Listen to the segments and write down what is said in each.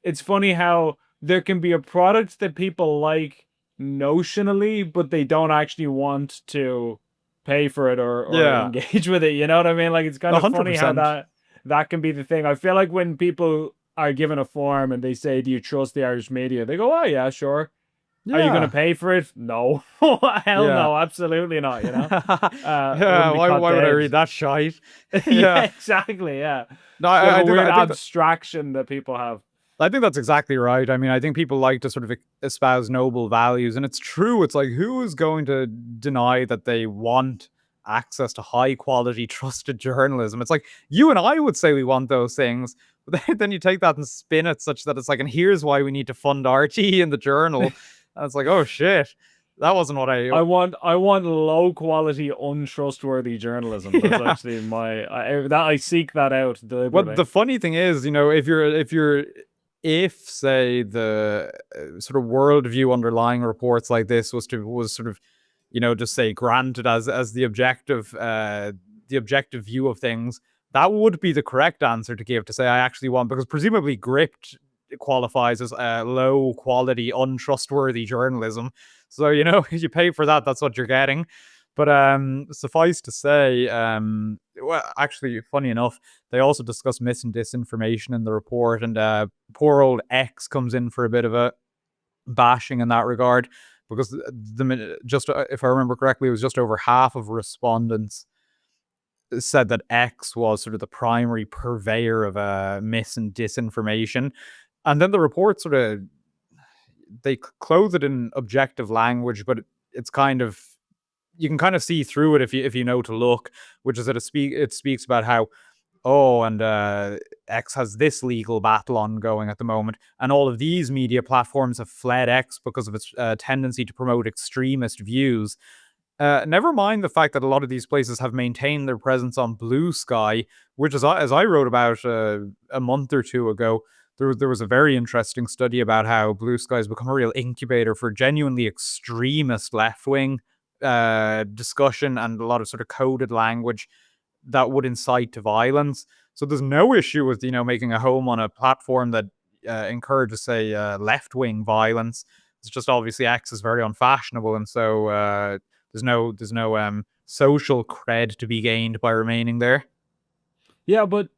it's funny how there can be a product that people like notionally, but they don't actually want to pay for it or Yeah, engage with it. You know what I mean? Like it's kind a of hundred funny how percent. that can be the thing. I feel like when people are given a form and they say, "Do you trust the Irish media?" They go, "Oh yeah, sure." Are you going to Yeah, pay for it? No. Hell yeah. no, absolutely not, you know? Yeah, Wouldn't be caught why would I dead. read that shite? Yeah, Yeah. exactly, yeah. No, It's kind of I a think weird that abstraction that people have. I think that's exactly right. I mean, I think people like to sort of espouse noble values, and it's true. It's like, who is going to deny that they want access to high quality, trusted journalism? It's like you and I would say we want those things, but then you take that and spin it such that it's like, and here's why we need to fund RT in the journal. And it's like, oh shit, that wasn't what I. I want low quality, untrustworthy journalism. That's Yeah. actually I seek that out What deliberately. the funny thing is, if say the sort of worldview underlying reports like this was sort of, just say granted as the objective view of things, that would be the correct answer to give, to say I actually want, because presumably Gript qualifies as low quality, untrustworthy journalism. So if you pay for that, that's what you're getting. But suffice to say, well, actually, funny enough, they also discuss mis and disinformation in the report, and poor old X comes in for a bit of a bashing in that regard, because just if I remember correctly, it was just over half of respondents said that X was sort of the primary purveyor of mis and disinformation, and then the report sort of, they clothe it in objective language, but it's kind of, you can kind of see through it if you know to look, which is that it speaks about how, oh, and X has this legal battle ongoing at the moment, and all of these media platforms have fled X because of its tendency to promote extremist views. Never mind the fact that a lot of these places have maintained their presence on Blue Sky, which, as I wrote about a month or two ago, there was a very interesting study about how Blue Sky has become a real incubator for genuinely extremist left wing discussion and a lot of sort of coded language that would incite to violence. So there's no issue with making a home on a platform that encourages, say, left wing violence. It's just obviously X is very unfashionable, and so there's no social cred to be gained by remaining there. Yeah, but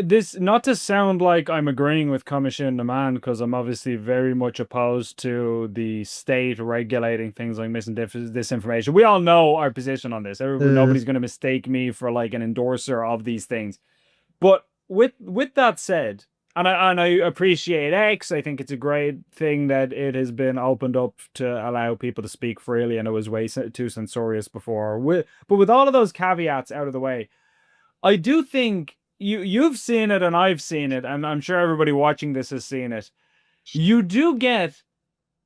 this, not to sound like I'm agreeing with Commission Demand, because I'm obviously very much opposed to the state regulating things like disinformation. We all know our position on this. Nobody's going to mistake me for like an endorser of these things. But with that said, and I appreciate X. I think it's a great thing that it has been opened up to allow people to speak freely, and it was way too censorious before. But with all of those caveats out of the way, I do think you've seen it and I've seen it, and I'm sure everybody watching this has seen it. You do get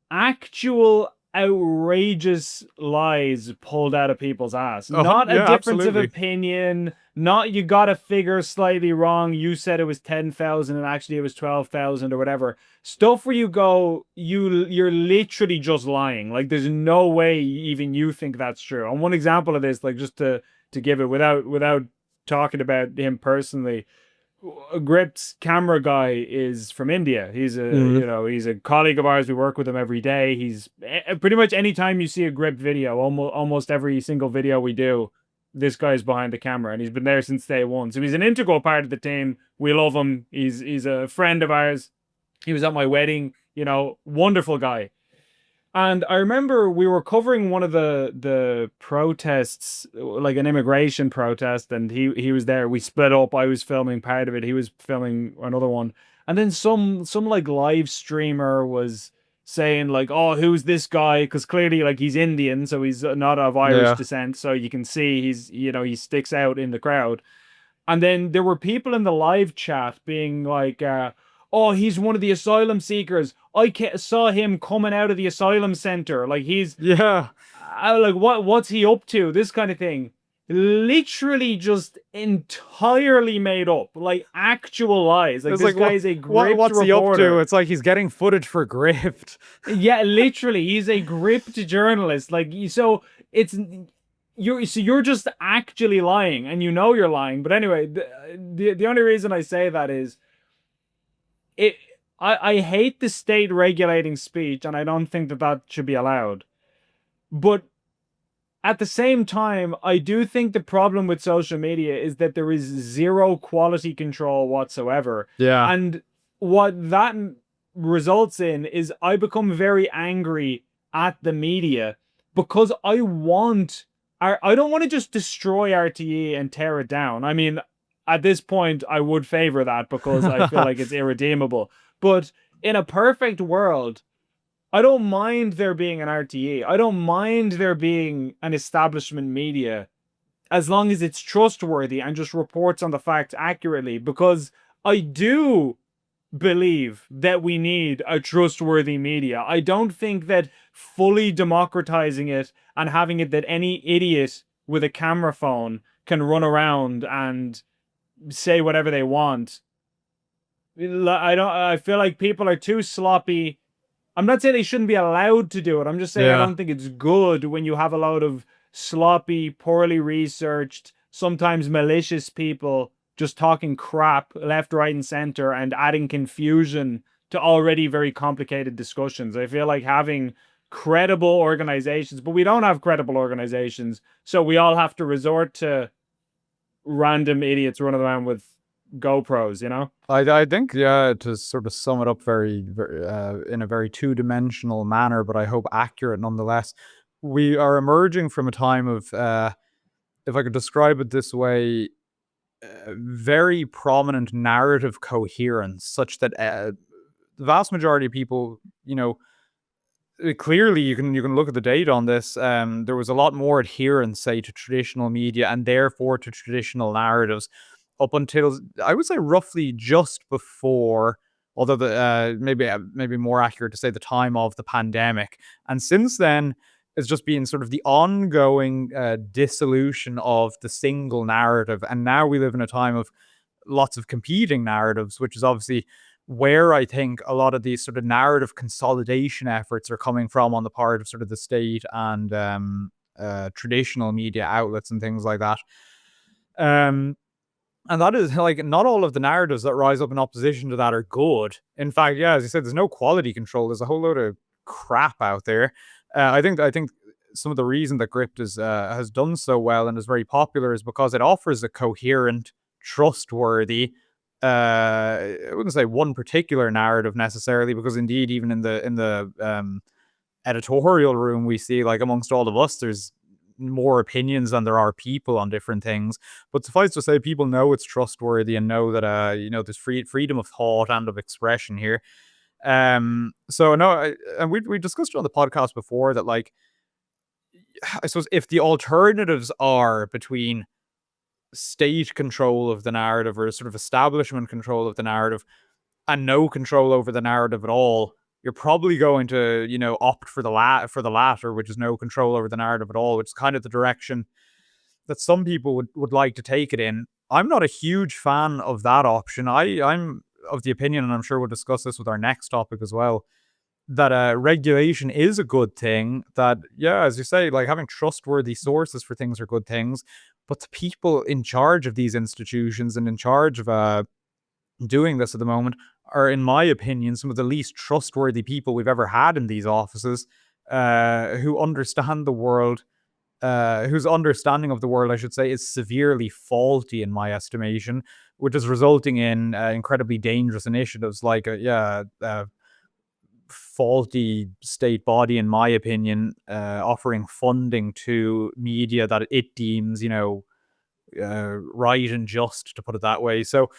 actual outrageous lies pulled out of people's ass. Not a Yeah, difference of absolutely. opinion, not you got a figure slightly wrong. You said it was 10,000 and actually it was 12,000 or whatever. Stuff where you go, you're literally just lying. Like there's no way even you think that's true. And one example of this, like just to give it without talking about him personally, Gript's camera guy is from India. Mm. He's a colleague of ours. We work with him every day. He's pretty much anytime you see a Gript video, almost every single video we do, this guy's behind the camera, and he's been there since day one. So he's an integral part of the team. We love him. He's a friend of ours. He was at my wedding. Wonderful guy. And I remember we were covering one of the protests, like an immigration protest, and he was there. We split up. I was filming part of it. He was filming another one. And then some like live streamer was saying like, "Oh, who's this guy?" Because clearly like he's Indian, so he's not of Irish Yeah. descent. So you can see he sticks out in the crowd. And then there were people in the live chat being like, "Oh, he's one of the asylum seekers. Saw him coming out of the asylum center. Like he's Yeah. like what's he up to? This kind of thing." Literally just entirely made up, like actual lies. Like It's this like, guy is a gripped what's he up to? reporter. It's like he's getting footage for Grift. Yeah, literally, he's a gripped journalist. Like so, it's you're just actually lying, and you know you're lying. But anyway, the only reason I say that is it. I hate the state regulating speech, and I don't think that that should be allowed. But at the same time, I do think the problem with social media is that there is zero quality control whatsoever. Yeah. And what that results in is I become very angry at the media because I don't want to just destroy RTE and tear it down. I mean, at this point, I would favor that because I feel like it's irredeemable. But in a perfect world, I don't mind there being an RTE. I don't mind there being an establishment media as long as it's trustworthy and just reports on the facts accurately. Because I do believe that we need a trustworthy media. I don't think that fully democratizing it and having it that any idiot with a camera phone can run around and say whatever they want. I feel like people are too sloppy. I'm not saying they shouldn't be allowed to do it. I'm just saying I Yeah. don't think it's good when you have a lot of sloppy, poorly researched, sometimes malicious people just talking crap left, right, and center and adding confusion to already very complicated discussions. I feel like having credible organizations, but we don't have credible organizations. So we all have to resort to random idiots running around with GoPros, you know? I think, yeah, to sort of sum it up very in a very two-dimensional manner, but I hope accurate nonetheless. We are emerging from a time of, if I could describe it this way, very prominent narrative coherence, such that the vast majority of people, clearly you can look at the data on this. There was a lot more adherence, say, to traditional media and therefore to traditional narratives up until I would say roughly just before, although the maybe more accurate to say the time of the pandemic. And since then, it's just been sort of the ongoing dissolution of the single narrative. And now we live in a time of lots of competing narratives, which is obviously where I think a lot of these sort of narrative consolidation efforts are coming from on the part of sort of the state and traditional media outlets and things like that. Um, and that is like not all of the narratives that rise up in opposition to that are good. In fact, yeah, as you said, there's no quality control. There's a whole load of crap out there. I think some of the reason that Gript is has done so well and is very popular is because it offers a coherent, trustworthy. I wouldn't say one particular narrative necessarily, because indeed, even in the editorial room, we see like amongst all of us, there's more opinions than there are people on different things. But suffice to say, people know it's trustworthy and know that there's freedom of thought and of expression here. So no, and we discussed it on the podcast before that, like, I suppose if the alternatives are between state control of the narrative or sort of establishment control of the narrative and no control over the narrative at all, you're probably going to, opt for the latter, which is no control over the narrative at all, which is kind of the direction that some people would like to take it in. I'm not a huge fan of that option. I'm of the opinion, and I'm sure we'll discuss this with our next topic as well, that regulation is a good thing. That, yeah, as you say, like having trustworthy sources for things are good things. But the people in charge of these institutions and in charge of doing this at the moment are, in my opinion, some of the least trustworthy people we've ever had in these offices, who understand the world, whose understanding of the world, I should say, is severely faulty in my estimation, which is resulting in incredibly dangerous initiatives like faulty state body, in my opinion, offering funding to media that it deems, right and just, to put it that way. So